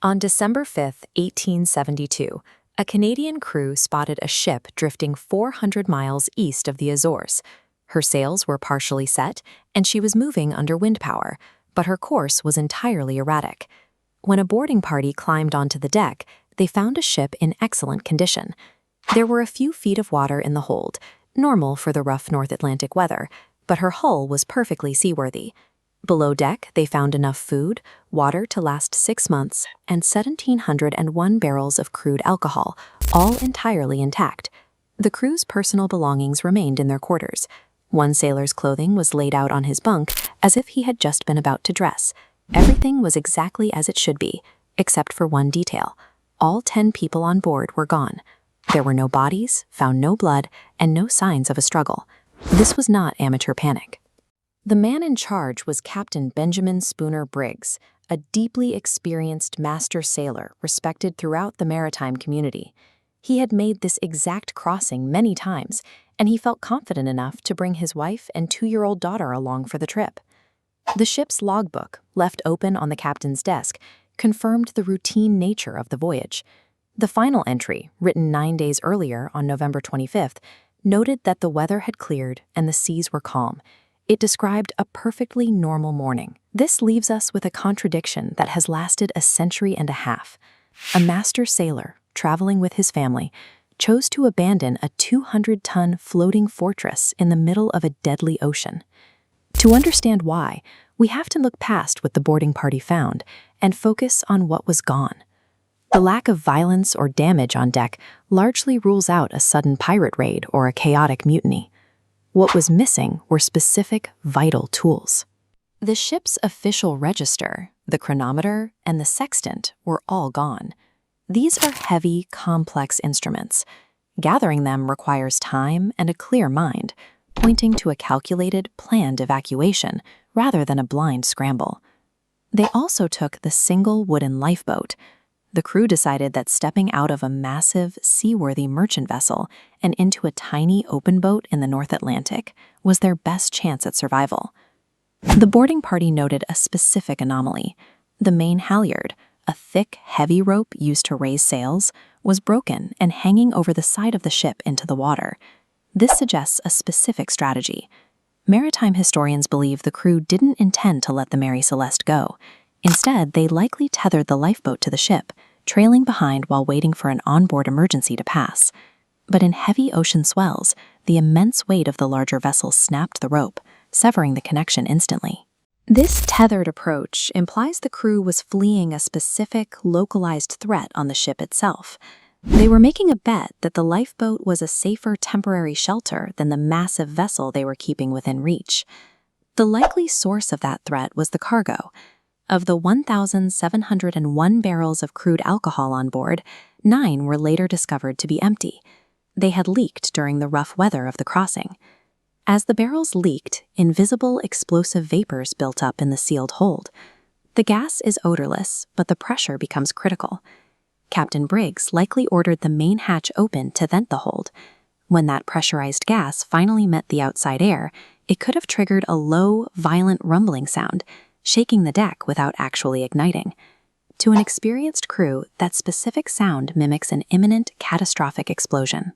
On December 5, 1872, a Canadian crew spotted a ship drifting 400 miles east of the Azores. Her sails were partially set, and she was moving under wind power, but her course was entirely erratic. When a boarding party climbed onto the deck, they found a ship in excellent condition. There were a few feet of water in the hold, normal for the rough North Atlantic weather, but her hull was perfectly seaworthy. Below deck, they found enough food, water to last 6 months, and 1,701 barrels of crude alcohol, all entirely intact. The crew's personal belongings remained in their quarters. One sailor's clothing was laid out on his bunk as if he had just been about to dress. Everything was exactly as it should be, except for one detail. All 10 people on board were gone. There were no bodies, found no blood, and no signs of a struggle. This was not amateur panic. The man in charge was Captain Benjamin Spooner Briggs, a deeply experienced master sailor respected throughout the maritime community. He had made this exact crossing many times, and he felt confident enough to bring his wife and 2-year-old daughter along for the trip. The ship's logbook, left open on the captain's desk, confirmed the routine nature of the voyage. The final entry, written 9 days earlier on November 25th, noted that the weather had cleared and the seas were calm. It described a perfectly normal morning. This leaves us with a contradiction that has lasted a century and a half. A master sailor, traveling with his family, chose to abandon a 200-ton floating fortress in the middle of a deadly ocean. To understand why, we have to look past what the boarding party found and focus on what was gone. The lack of violence or damage on deck largely rules out a sudden pirate raid or a chaotic mutiny. What was missing were specific, vital tools. The ship's official register, the chronometer, and the sextant were all gone. These are heavy, complex instruments. Gathering them requires time and a clear mind, pointing to a calculated, planned evacuation rather than a blind scramble. They also took the single wooden lifeboat. The crew decided that stepping out of a massive, seaworthy merchant vessel and into a tiny open boat in the North Atlantic was their best chance at survival. The boarding party noted a specific anomaly. The main halyard, a thick, heavy rope used to raise sails, was broken and hanging over the side of the ship into the water. This suggests a specific strategy. Maritime historians believe the crew didn't intend to let the Mary Celeste go. Instead, they likely tethered the lifeboat to the ship, trailing behind while waiting for an onboard emergency to pass. But in heavy ocean swells, the immense weight of the larger vessel snapped the rope, severing the connection instantly. This tethered approach implies the crew was fleeing a specific, localized threat on the ship itself. They were making a bet that the lifeboat was a safer temporary shelter than the massive vessel they were keeping within reach. The likely source of that threat was the cargo. Of the 1,701 barrels of crude alcohol on board, 9 were later discovered to be empty. They had leaked during the rough weather of the crossing. As the barrels leaked, invisible explosive vapors built up in the sealed hold. The gas is odorless, but the pressure becomes critical. Captain Briggs likely ordered the main hatch open to vent the hold. When that pressurized gas finally met the outside air, it could have triggered a low, violent rumbling sound, shaking the deck without actually igniting. To an experienced crew, that specific sound mimics an imminent, catastrophic explosion.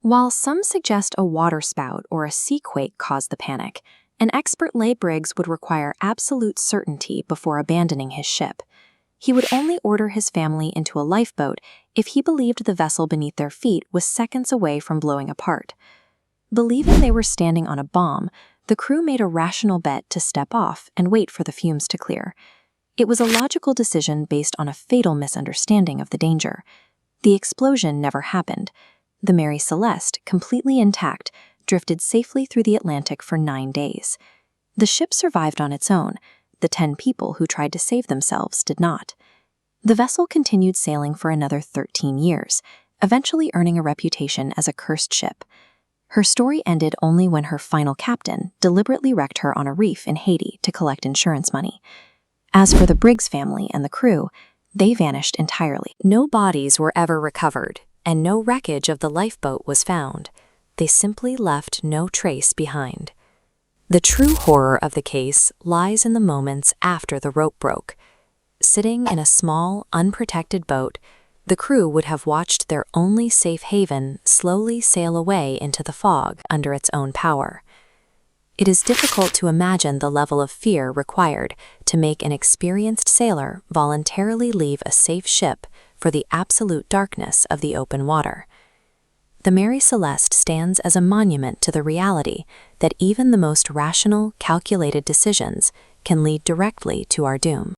While some suggest a waterspout or a seaquake caused the panic, an expert lay Briggs would require absolute certainty before abandoning his ship. He would only order his family into a lifeboat if he believed the vessel beneath their feet was seconds away from blowing apart. Believing they were standing on a bomb, the crew made a rational bet to step off and wait for the fumes to clear. It was a logical decision based on a fatal misunderstanding of the danger. The explosion never happened. The Mary Celeste, completely intact, drifted safely through the Atlantic for 9 days. The ship survived on its own. The 10 people who tried to save themselves did not. The vessel continued sailing for another 13 years, eventually earning a reputation as a cursed ship. Her story ended only when her final captain deliberately wrecked her on a reef in Haiti to collect insurance money. As for the Briggs family and the crew, they vanished entirely. No bodies were ever recovered, and no wreckage of the lifeboat was found. They simply left no trace behind. The true horror of the case lies in the moments after the rope broke. Sitting in a small, unprotected boat, the crew would have watched their only safe haven slowly sail away into the fog under its own power. It is difficult to imagine the level of fear required to make an experienced sailor voluntarily leave a safe ship for the absolute darkness of the open water. The Mary Celeste stands as a monument to the reality that even the most rational, calculated decisions can lead directly to our doom.